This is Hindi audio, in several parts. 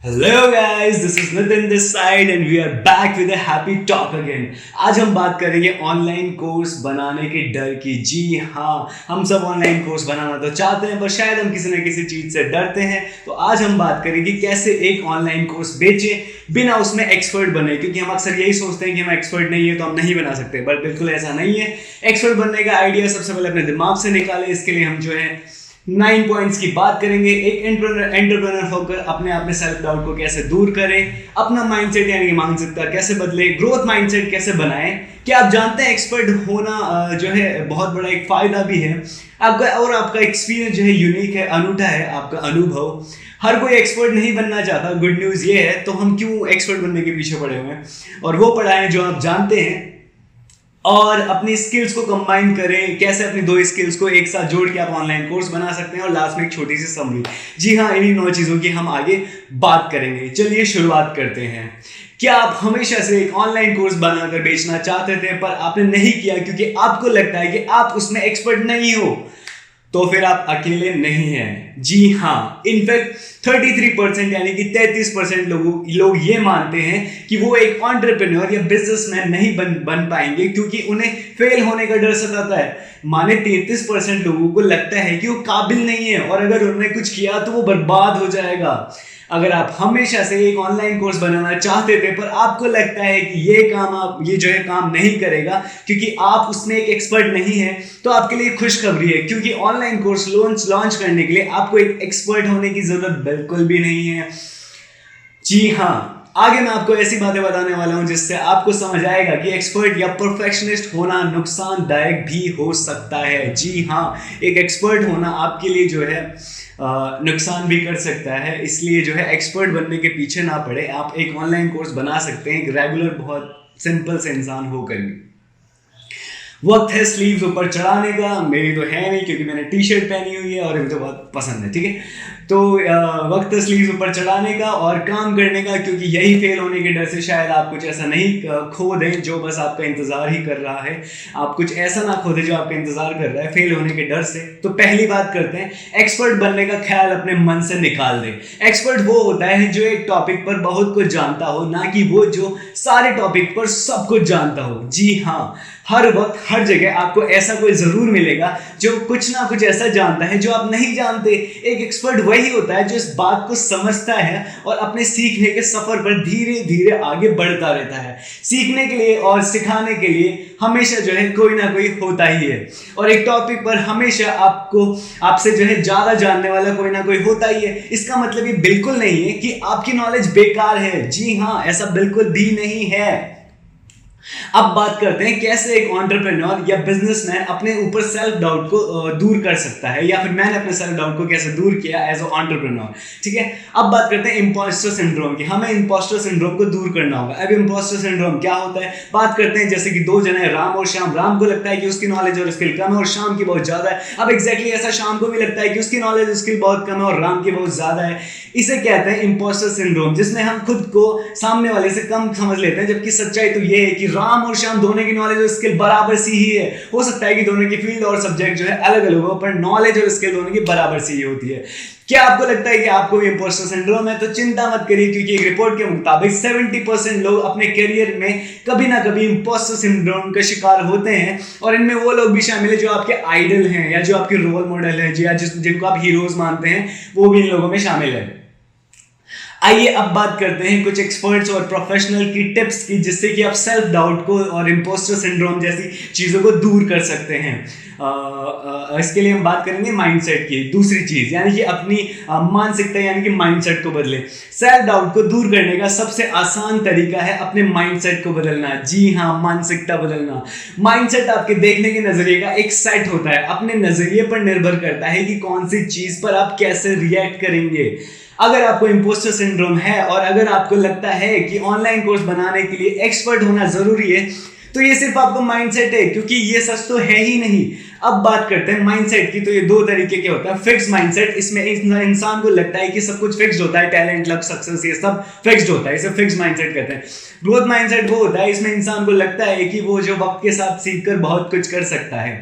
Hello guys, this is Nitin this side and we are back with a happy talk again. आज हम बात करेंगे ऑनलाइन कोर्स बनाने के डर की। जी हाँ, हम सब ऑनलाइन कोर्स बनाना तो चाहते हैं पर शायद हम किसी न किसी चीज़ से डरते हैं। तो आज हम बात करेंगे कैसे एक ऑनलाइन कोर्स बेचें बिना उसमें एक्सपर्ट बने, क्योंकि हम अक्सर यही सोचते हैं कि हम एक्सपर्ट नहीं है तो हम नहीं बना सकते, बट बिल्कुल ऐसा नहीं है। एक्सपर्ट बनने का आइडिया सबसे पहले अपने दिमाग से निकालें। इसके लिए हम जो है 9 पॉइंट्स की बात करेंगे। एक एंटरप्रेन्योर होकर अपने आप में सेल्फ डाउट को कैसे दूर करें, अपना माइंडसेट यानी कि मानसिकता कैसे बदले, ग्रोथ माइंडसेट कैसे बनाएं। क्या आप जानते हैं एक्सपर्ट होना जो है बहुत बड़ा एक फायदा भी है आपका, और आपका एक्सपीरियंस जो है यूनिक है, अनूठा है आपका अनुभव। हर कोई एक्सपर्ट नहीं बनना चाहता। गुड न्यूज़ ये है, तो हम क्यों एक्सपर्ट बनने के पीछे पड़े हुए हैं, और वो पढ़ाएं जो आप जानते हैं और अपनी स्किल्स को कंबाइन करें। कैसे अपनी दो स्किल्स को एक साथ जोड़ के आप ऑनलाइन कोर्स बना सकते हैं, और लास्ट में एक छोटी सी समरी। जी हाँ, इन्हीं 9 चीज़ों की हम आगे बात करेंगे। चलिए शुरुआत करते हैं। क्या आप हमेशा से एक ऑनलाइन कोर्स बनाकर बेचना चाहते थे पर आपने नहीं किया क्योंकि आपको लगता है कि आप उसमें एक्सपर्ट नहीं हो? तो फिर आप अकेले नहीं हैं। जी हाँ, इनफैक्ट 33% यानी कि 33% लोग ये मानते हैं कि वो एक एंटरप्रेन्योर या बिजनेसमैन नहीं बन पाएंगे क्योंकि उन्हें फेल होने का डर सताता है। माने 33% लोगों को लगता है कि वो काबिल नहीं है, और अगर उन्होंने कुछ किया तो वो बर्बाद हो जाएगा। अगर आप हमेशा से एक ऑनलाइन कोर्स बनाना चाहते थे पर आपको लगता है कि ये जो है काम नहीं करेगा क्योंकि आप उसमें एक एक्सपर्ट नहीं है, तो आपके लिए खुशखबरी है, क्योंकि ऑनलाइन कोर्स लॉन्च करने के लिए आपको एक एक्सपर्ट होने की जरूरत बिल्कुल भी नहीं है। जी हाँ, आगे मैं आपको ऐसी बातें बताने वाला हूं जिससे आपको समझ आएगा कि एक्सपर्ट या परफेक्शनिस्ट होना नुकसानदायक भी हो सकता है। जी हाँ, एक एक्सपर्ट होना आपके लिए जो है नुकसान भी कर सकता है। इसलिए जो है एक्सपर्ट बनने के पीछे ना पड़े। आप एक ऑनलाइन कोर्स बना सकते हैं एक रेगुलर बहुत सिंपल से इंसान होकर भी। वक्त है स्लीव्स ऊपर चढ़ाने का। मेरी तो है नहीं क्योंकि मैंने टी शर्ट पहनी हुई है और मुझे तो बहुत पसंद है, ठीक है। तो वक्त है स्लीव्स ऊपर चढ़ाने का और काम करने का, क्योंकि यही फेल होने के डर से शायद आप कुछ ऐसा नहीं खो दें जो बस आपका इंतजार ही कर रहा है। आप कुछ ऐसा ना खो दें जो आपका इंतजार कर रहा है फेल होने के डर से। तो पहली बात करते हैं, एक्सपर्ट बनने का ख्याल अपने मन से निकाल दें। एक्सपर्ट वो होता है जो एक टॉपिक पर बहुत कुछ जानता हो, ना कि वो जो सारे टॉपिक पर सब कुछ जानता हो। जी हाँ, हर वक्त हर जगह आपको ऐसा कोई जरूर मिलेगा जो कुछ ना कुछ ऐसा जानता है जो आप नहीं जानते। एक एक्सपर्ट वही होता है जो इस बात को समझता है और अपने सीखने के सफर पर धीरे धीरे आगे बढ़ता रहता है। सीखने के लिए और सिखाने के लिए हमेशा जो है कोई ना कोई होता ही है, और एक टॉपिक पर हमेशा आपसे जो है ज्यादा जानने वाला कोई ना कोई होता ही है। इसका मतलब ये बिल्कुल नहीं है कि आपकी नॉलेज बेकार है। जी हाँ, ऐसा बिल्कुल भी नहीं है। अब बात करते हैं कैसे एक एंटरप्रेन्योर या बिजनेसमैन अपने ऊपर सेल्फ डाउट को दूर कर सकता है, या फिर मैंने अपने सेल्फ डाउट को कैसे दूर किया एज अ एंटरप्रेन्योर। ठीक है, अब बात करते हैं इंपोस्टर सिंड्रोम की। हमें इंपोस्टर सिंड्रोम को दूर करना होगा। अब इंपोस्टर सिंड्रोम क्या होता है, बात करते हैं जैसे कि 2 जने हैं, राम और श्याम। राम को लगता है कि उसकी नॉलेज और स्किल कम है और श्याम की बहुत ज्यादा है। अब एग्जैक्टली ऐसा श्याम को भी लगता है कि उसकी नॉलेज और स्किल बहुत कम है और राम की बहुत ज्यादा है। इसे कहते हैं इंपोस्टर सिंड्रोम, जिसमें हम खुद को सामने वाले से कम समझ लेते हैं, जबकि सच्चाई तो ये है कि राम और श्याम दोनों की नॉलेज और स्किल बराबर सी ही है। हो सकता है कि दोनों की फील्ड और सब्जेक्ट जो है अलग अलग हो, पर नॉलेज और स्किल दोनों की बराबर सी ही होती है। क्या आपको लगता है कि आपको भी इंपोस्टर सिंड्रोम है? तो चिंता मत करिए, क्योंकि एक रिपोर्ट के मुताबिक 70% लोग अपने करियर में कभी ना कभी इंपोस्टर सिंड्रोम का शिकार होते हैं, और इनमें वो लोग भी शामिल है जो आपके आइडल हैं या जो आपके रोल मॉडल है, या जिनको आप हीरोज मानते हैं, वो भी इन लोगों में शामिल है। आइए अब बात करते हैं कुछ एक्सपर्ट्स और प्रोफेशनल की टिप्स की, जिससे कि आप सेल्फ डाउट को और इंपोस्टर सिंड्रोम जैसी चीज़ों को दूर कर सकते हैं। इसके लिए हम बात करेंगे माइंडसेट की। दूसरी चीज़ यानी कि अपनी मानसिकता यानी कि माइंडसेट को बदले। सेल्फ डाउट को दूर करने का सबसे आसान तरीका है अपने माइंडसेट को बदलना। जी हाँ, मानसिकता बदलना। माइंडसेट आपके देखने के नजरिए का एक सेट होता है। अपने नजरिए पर निर्भर करता है कि कौन सी चीज़ पर आप कैसे रिएक्ट करेंगे। अगर आपको इंपोस्टर सिंड्रोम है और अगर आपको लगता है कि ऑनलाइन कोर्स बनाने के लिए एक्सपर्ट होना जरूरी है, तो ये सिर्फ आपका माइंडसेट है, क्योंकि ये सच तो है ही नहीं। अब बात करते हैं माइंडसेट की। तो ये 2 तरीके के होता है। फिक्स माइंडसेट, इसमें इंसान को लगता है कि सब कुछ फिक्स्ड होता है, टैलेंट, लक, सक्सेस, ये सब फिक्स्ड होता है, इसे फिक्स माइंडसेट कहते हैं। ग्रोथ माइंडसेट वो होता है, इसमें इंसान को लगता है कि वो जो वक्त के साथ सीखकर बहुत कुछ कर सकता है।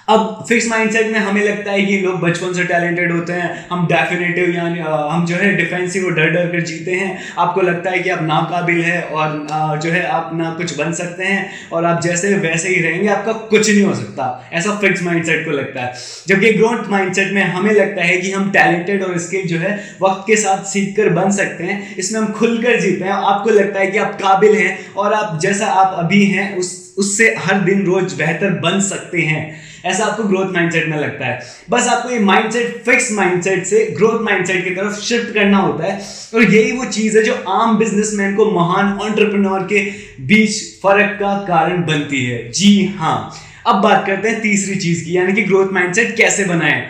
अब फिक्स माइंडसेट में हमें लगता है कि लोग बचपन से टैलेंटेड होते हैं, हम डेफिनेटिव यानी हम जो है डिफेंसिव और डर डर कर जीते हैं। आपको लगता है कि आप नाकाबिल है और जो है आप ना कुछ बन सकते हैं और आप जैसे वैसे ही रहेंगे, आपका कुछ नहीं हो सकता, ऐसा फिक्स माइंडसेट को लगता है। जबकि ग्रोथ माइंडसेट में हमें लगता है कि हम टैलेंटेड और स्किल जो है वक्त के साथ सीख कर बन सकते हैं, इसमें हम खुलकर जीते हैं। आपको लगता है कि आप काबिल हैं और आप जैसा आप अभी हैं उससे हर दिन रोज बेहतर बन सकते हैं, ऐसा आपको ग्रोथ माइंडसेट में लगता है। बस आपको ये माइंडसेट फिक्स माइंडसेट से ग्रोथ माइंडसेट की तरफ शिफ्ट करना होता है, और यही वो चीज है जो आम बिजनेसमैन को महान एंटरप्रेन्योर के बीच फर्क का कारण बनती है। जी हाँ, अब बात करते हैं तीसरी चीज की, यानी कि ग्रोथ माइंडसेट कैसे बनाएं।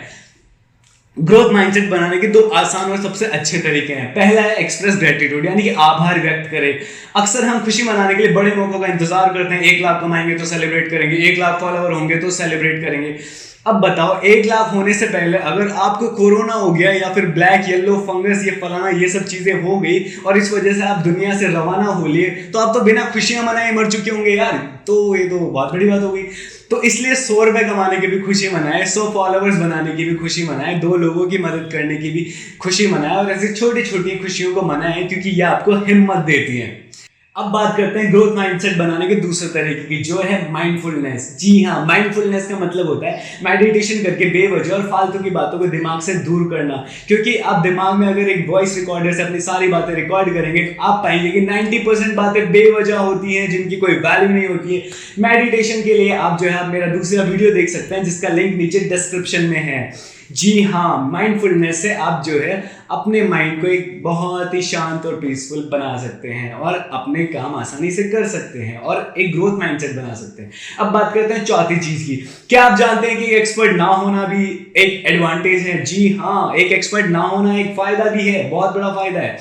ग्रोथ माइंडसेट बनाने के दो आसान और सबसे अच्छे तरीके हैं। पहला है एक्सप्रेस ग्रेटिट्यूड, यानी कि आभार व्यक्त करें। अक्सर हम खुशी मनाने के लिए बड़े मौकों का इंतजार करते हैं। 1 लाख कमाएंगे तो सेलिब्रेट करेंगे, 1 लाख फॉलोअर होंगे तो सेलिब्रेट करेंगे। अब बताओ, 1 लाख होने से पहले अगर आपको कोरोना हो गया या फिर ब्लैक येलो फंगस ये फलाना ये सब चीजें हो गई और इस वजह से आप दुनिया से रवाना हो लिए, तो आप तो बिना खुशियां मनाए मर चुके होंगे यार। तो ये तो बहुत बड़ी बात हो गई। तो इसलिए 100 रुपए कमाने की भी खुशी मनाए, 100 फॉलोअर्स बनाने की भी खुशी मनाए, 2 लोगों की मदद करने की भी खुशी मनाए, और ऐसी छोटी छोटी खुशियों को मनाए, क्योंकि ये आपको हिम्मत देती है। अब बात करते हैं ग्रोथ माइंडसेट बनाने के दूसरे तरीके की, जो है माइंडफुलनेस। जी हाँ, माइंडफुलनेस का मतलब होता है मेडिटेशन करके बेवजह और फालतू की बातों को दिमाग से दूर करना। क्योंकि आप दिमाग में अगर एक वॉइस रिकॉर्डर से अपनी सारी बातें रिकॉर्ड करेंगे तो आप पाएंगे कि 90% बातें बेवजह होती हैं, जिनकी कोई वैल्यू नहीं होती है। मेडिटेशन के लिए आप जो है आप मेरा दूसरा वीडियो देख सकते हैं, जिसका लिंक नीचे डिस्क्रिप्शन में है। जी हाँ, माइंडफुलनेस से आप जो है अपने माइंड को एक बहुत ही शांत और पीसफुल बना सकते हैं और अपने काम आसानी से कर सकते हैं और एक ग्रोथ माइंडसेट बना सकते हैं। अब बात करते हैं चौथी चीज की। क्या आप जानते हैं कि एक्सपर्ट ना होना भी एक एडवांटेज है? जी हाँ, एक एक्सपर्ट ना होना एक फायदा भी है, बहुत बड़ा फायदा है।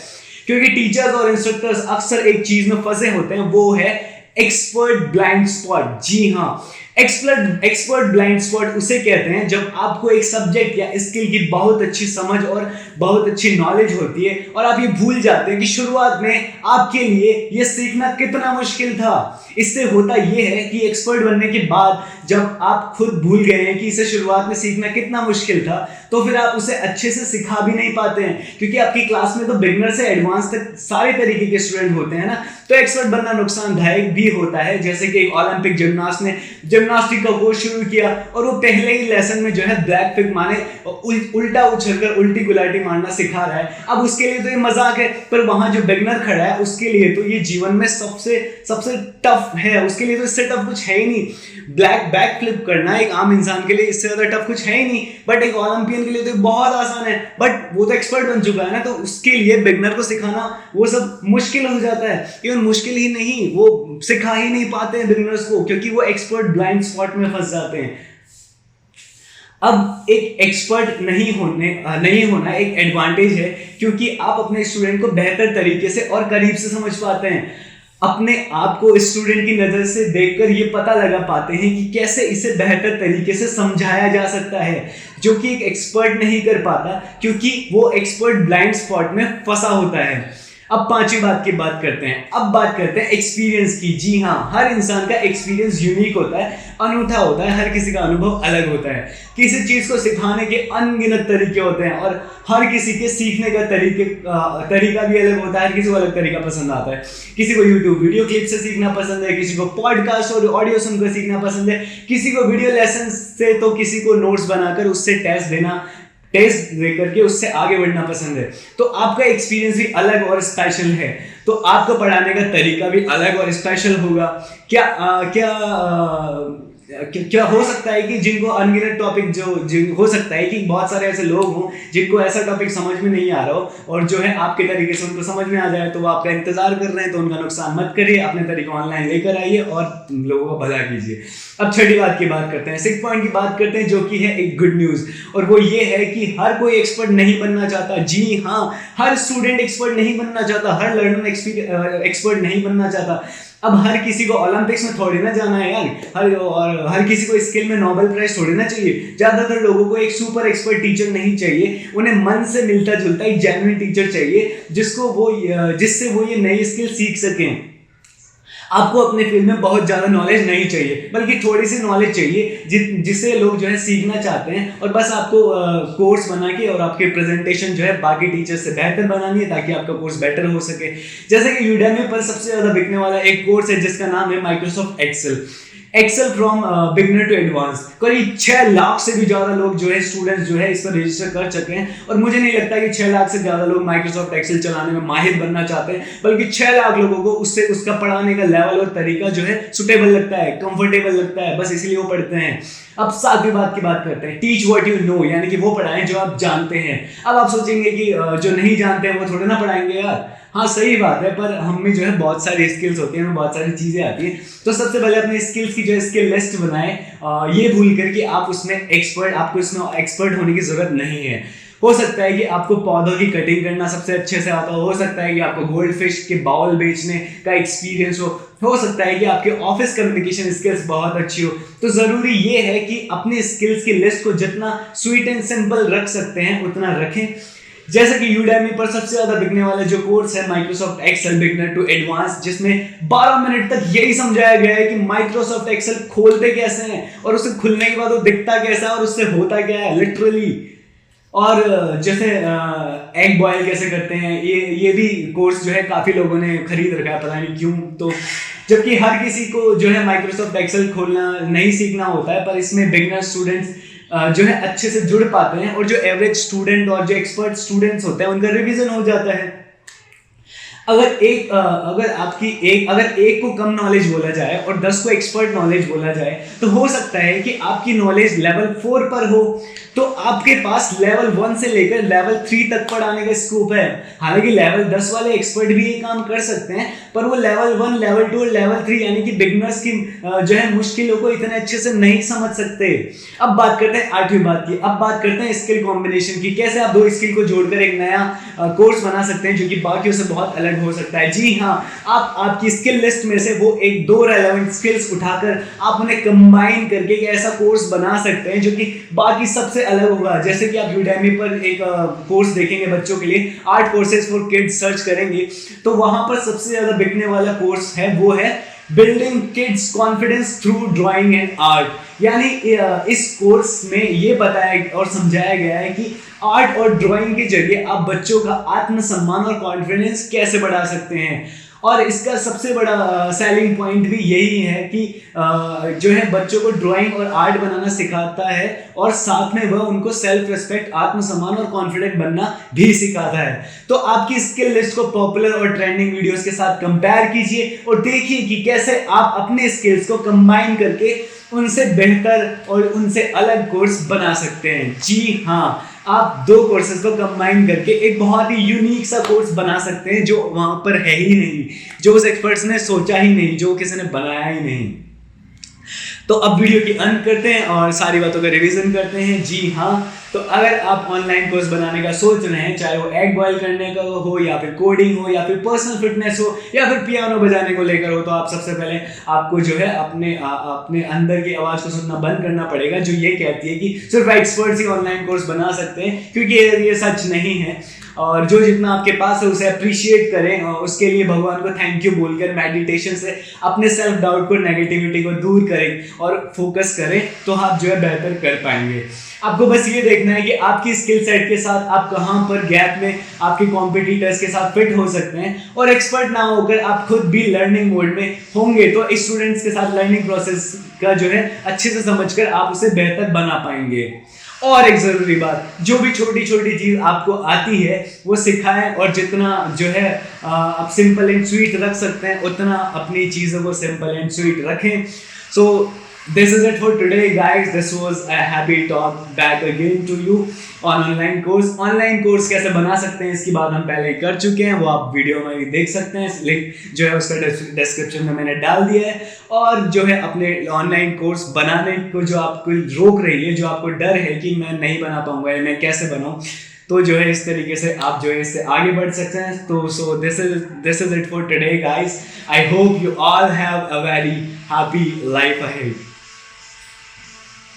क्योंकि टीचर्स और इंस्ट्रक्टर्स अक्सर एक चीज में फंसे होते हैं, वो है एक्सपर्ट ब्लाइंड स्पॉट। जी हाँ, एक्सपर्ट ब्लाइंड स्पॉट उसे कहते हैं जब आपको एक सब्जेक्ट या स्किल की बहुत अच्छी समझ और बहुत अच्छी नॉलेज होती है और आप ये भूल जाते हैं कि शुरुआत में आपके लिए ये सीखना कितना मुश्किल था। इससे होता यह है कि एक्सपर्ट बनने के बाद जब आप खुद भूल गए हैं कि इसे शुरुआत में सीखना कितना मुश्किल था, तो फिर आप उसे अच्छे से सिखा भी नहीं पाते हैं, क्योंकि आपकी क्लास में तो बिगनर से एडवांस तक सारे तरीके के स्टूडेंट होते हैं ना। तो एक्सपर्ट बनना नुकसानदायक भी होता है। जैसे कि एक ओलंपिक जिम्नास्ट ने जिम्नास्टिक का कोर्स शुरू किया और वो पहले ही लेसन में जो है ब्लैक फिग माने उल्टा उछलकर उल्टी गुलाटी मारना सिखा रहा है। अब उसके लिए तो ये मजाक है, पर वहां जो बिगनर खड़ा है उसके लिए तो ये जीवन में सबसे टफ है। उसके लिए तो इससे टफ कुछ है ही नहीं। बैक फ्लिप करना एक आम इंसान के लिए इससे ज्यादा टफ कुछ है ही नहीं, बट एक ओलंपियन के लिए तो बहुत आसान है। बट वो तो एक्सपर्ट बन चुका है ना, तो उसके लिए बिगनर को सिखाना वो सब मुश्किल हो जाता है। इवन मुश्किल ही नहीं, वो सिखा ही नहीं पाते हैं बिगनर्स को, क्योंकि वो एक्सपर्ट ब्लाइंड स्पॉट में फंस जाते हैं। अब एक एक्सपर्ट नहीं होना एक एडवांटेज है, क्योंकि आप अपने स्टूडेंट को बेहतर तरीके से और करीब से समझ पाते हैं। अपने आप को स्टूडेंट की नजर से देखकर ये पता लगा पाते हैं कि कैसे इसे बेहतर तरीके से समझाया जा सकता है, जो कि एक एक्सपर्ट नहीं कर पाता, क्योंकि वो एक्सपर्ट ब्लाइंड स्पॉट में फंसा होता है। अब पांचवी बात की बात करते हैं। अब बात करते हैं एक्सपीरियंस की। जी हाँ, हर इंसान का एक्सपीरियंस यूनिक होता है, अनूठा होता है, हर किसी का अनुभव अलग होता है। किसी चीज को सिखाने के अनगिनत तरीके होते हैं और हर किसी के सीखने का तरीका भी अलग होता है। हर किसी को अलग तरीका पसंद आता है। किसी को यूट्यूब वीडियो क्लिप से सीखना पसंद है, किसी को पॉडकास्ट और ऑडियो सुनकर सीखना पसंद है, किसी को वीडियो लेसन से, तो किसी को नोट्स बनाकर उससे टेस्ट दे करके उससे आगे बढ़ना पसंद है। तो आपका एक्सपीरियंस भी अलग और स्पेशल है, तो आपको पढ़ाने का तरीका भी अलग और स्पेशल होगा। क्या हो सकता है कि जिनको अनगिनत टॉपिक हो सकता है कि बहुत सारे ऐसे लोग हों जिनको ऐसा टॉपिक समझ में नहीं आ रहा हो, और जो है आपके तरीके से उनको समझ में आ जाए, तो वो आपका इंतजार कर रहे हैं। तो उनका नुकसान मत करिए, अपने तरीका ऑनलाइन लेकर आइए और लोगों को भला कीजिए। अब छठी बात की बात करते हैं, 6 पॉइंट की बात करते हैं, जो कि है एक गुड न्यूज, और वो ये है कि हर कोई एक्सपर्ट नहीं बनना चाहता। जी हाँ, हर स्टूडेंट एक्सपर्ट नहीं बनना चाहता, हर लर्नर एक्सपर्ट नहीं बनना चाहता। अब हर किसी को ओलंपिक्स में थोड़ी ना जाना है यार, हर किसी को स्किल में नोबेल प्राइज थोड़ी ना चाहिए। ज्यादातर लोगों को एक सुपर एक्सपर्ट टीचर नहीं चाहिए, उन्हें मन से मिलता जुलता एक जेन्युइन टीचर चाहिए, जिससे वो ये नई स्किल सीख सकें। आपको अपने फील्ड में बहुत ज़्यादा नॉलेज नहीं चाहिए, बल्कि थोड़ी सी नॉलेज चाहिए जिससे लोग जो है सीखना चाहते हैं, और बस आपको कोर्स बना के और आपके प्रेजेंटेशन जो है बाकी टीचर्स से बेहतर बनानी है ताकि आपका कोर्स बेटर हो सके। जैसे कि यूडेमी पर सबसे ज़्यादा बिकने वाला एक कोर्स है जिसका नाम है Microsoft Excel from beginner to advance. करीब 6 लाख से भी ज़्यादा लोग जो है स्टूडेंट्स जो है इस पर रजिस्टर कर चुके हैं, और मुझे नहीं लगता कि 6 लाख से ज़्यादा लोग माइक्रोसॉफ्ट एक्सेल चलाने में माहिर बनना चाहते हैं, बल्कि 6 लाख लोगों को उससे उसका पढ़ाने का लेवल और तरीका जो है सुटेबल लगता है, कंफर्टेबल लगता है, बस इसलिए वो पढ़ते हैं। अब सातवीं बात की बात करते हैं, टीच व्हाट यू नो, यानी कि वो पढ़ाएं जो आप जानते हैं। अब आप सोचेंगे कि जो नहीं जानते हैं वो थोड़े ना पढ़ाएंगे यार। हाँ सही बात है, पर हम में जो है बहुत सारी स्किल्स होती हैं, हमें बहुत सारी चीज़ें आती हैं। तो सबसे पहले अपने स्किल्स की जो स्किल लिस्ट बनाएं, ये भूल कर कि आप उसमें आपको इसमें एक्सपर्ट होने की ज़रूरत नहीं है। हो सकता है कि आपको पौधों की कटिंग करना सबसे अच्छे से आता हो सकता है कि आपको गोल्ड फिश के बाउल बेचने का एक्सपीरियंस हो सकता है कि आपके ऑफिस कम्युनिकेशन स्किल्स बहुत अच्छी हो। तो ज़रूरी ये है कि अपने स्किल्स की लिस्ट को जितना स्वीट एंड सिंपल रख सकते हैं उतना रखें। जैसे कि यूडेमी पर सबसे ज्यादा बिकने वाला जो कोर्स है Microsoft Excel beginner to advance, जिसमें 12 मिनट तक यही समझाया गया है कि माइक्रोसॉफ्ट एक्सेल खोलते कैसे हैं और उसे खुलने के बाद वो दिखता कैसा है और उससे होता क्या है लिटरली, और जैसे एग बॉयल कैसे करते हैं, ये भी कोर्स जो है काफ़ी लोगों ने खरीद रखा है, पता नहीं क्यों। तो जबकि हर किसी को जो है माइक्रोसॉफ्ट एक्सेल खोलना नहीं सीखना होता है, पर इसमें बिगनर स्टूडेंट्स जो है अच्छे से जुड़ पाते हैं, और जो एवरेज स्टूडेंट और जो एक्सपर्ट स्टूडेंट्स होते हैं उनका रिवीजन हो जाता है। अगर एक को कम नॉलेज बोला जाए और 10 को एक्सपर्ट नॉलेज बोला जाए, तो हो सकता है कि आपकी नॉलेज लेवल 4 पर हो, तो आपके पास लेवल 1 से लेकर लेवल 3 तक पढ़ाने का स्कोप है। हालांकि लेवल 10 वाले एक्सपर्ट भी ये काम कर सकते हैं, पर वो लेवल 1, लेवल 2 और लेवल 3 यानी कि बिगनर्स की जो है मुश्किलों को इतने अच्छे से नहीं समझ सकते। अब बात करते हैं 8वीं बात की। अब बात करते हैं स्किल कॉम्बिनेशन की, कैसे आप 2 स्किल को जोड़कर एक नया कोर्स बना सकते हैं जो कि बाकियों से बहुत अलग हो सकता है। जी हाँ, आप आपकी स्किल लिस्ट में से वो 1-2 रेलेवेंट स्किल्स उठाकर आप उन्हें कंबाइन करके एक ऐसा कोर्स बना सकते हैं जो कि बाकी सबसे अलग होगा। जैसे कि आप यूडेमी पर एक कोर्स देखेंगे बच्चों के लिए, 8 कोर्सेज फॉर किड्स सर्च करेंगे, तो वहां पर सबसे ज्यादा बिकने वाला कोर्स है वो है building kids confidence through drawing and art. यानी इस कोर्स में ये बताया और समझाया गया है कि आर्ट और ड्राइंग के जरिए आप बच्चों का आत्मसम्मान और कॉन्फिडेंस कैसे बढ़ा सकते हैं। और इसका सबसे बड़ा सेलिंग पॉइंट भी यही है कि जो है बच्चों को ड्राइंग और आर्ट बनाना सिखाता है, और साथ में वह उनको सेल्फ रिस्पेक्ट, आत्मसम्मान और कॉन्फिडेंट बनना भी सिखाता है। तो आपकी स्किल लिस्ट को पॉपुलर और ट्रेंडिंग वीडियोस के साथ कंपेयर कीजिए और देखिए कि कैसे आप अपने स्किल्स को कंबाइन करके उनसे बेहतर और उनसे अलग कोर्स बना सकते हैं। जी हाँ, आप 2 कोर्सेज को कंबाइन करके एक बहुत ही यूनिक सा कोर्स बना सकते हैं जो वहां पर है ही नहीं, जो उस एक्सपर्ट्स ने सोचा ही नहीं, जो किसी ने बनाया ही नहीं। तो अब वीडियो की अंत करते हैं और सारी बातों का रिवीजन करते हैं। जी हाँ, तो अगर आप ऑनलाइन कोर्स बनाने का सोच रहे हैं, चाहे वो एग बॉयल करने का हो या फिर कोडिंग हो या फिर पर्सनल फिटनेस हो या फिर पियानो बजाने को लेकर हो, तो आप सबसे पहले आपको जो है अपने अंदर की आवाज़ को सुनना बंद करना पड़ेगा जो ये कहती है कि सिर्फ एक्सपर्ट्स ही ऑनलाइन कोर्स बना सकते हैं, क्योंकि ये सच नहीं है। और जो जितना आपके पास है उसे अप्रिशिएट करें, और उसके लिए भगवान को थैंक यू बोलकर मेडिटेशन से अपने सेल्फ डाउट को, नेगेटिविटी को दूर करें और फोकस करें, तो आप जो है बेहतर कर पाएंगे। आपको बस ये देखना है कि आपकी स्किल सेट के साथ आप कहाँ पर गैप में आपके कॉम्पिटिटर्स के साथ फिट हो सकते हैं, और एक्सपर्ट ना होकर आप खुद भी लर्निंग मोड में होंगे तो स्टूडेंट्स के साथ लर्निंग प्रोसेस का जो है अच्छे से समझकर आप उसे बेहतर बना पाएंगे। और एक जरूरी बात, जो भी छोटी छोटी चीज आपको आती है वो सिखाएं, और जितना जो है आप सिंपल एंड स्वीट रख सकते हैं उतना अपनी चीज़ों को सिंपल एंड स्वीट रखें। सो this is it for today guys. This was a happy talk back again to you on online course कैसे बना सकते हैं इसकी बात हम पहले कर चुके हैं, वो आप वीडियो में भी देख सकते हैं, लिंक जो है उसका डिस्क्रिप्शन में मैंने डाल दिया है। और जो है अपने ऑनलाइन कोर्स बनाने को जो आपको रोक रही है, जो आपको डर है कि मैं नहीं बना पाऊंगा या मैं कैसे बनाऊं, तो जो है इस तरीके से आप जो है इससे आगे बढ़ सकते हैं। तो so this is it for today guys. I hope you all have a very happy life ahead.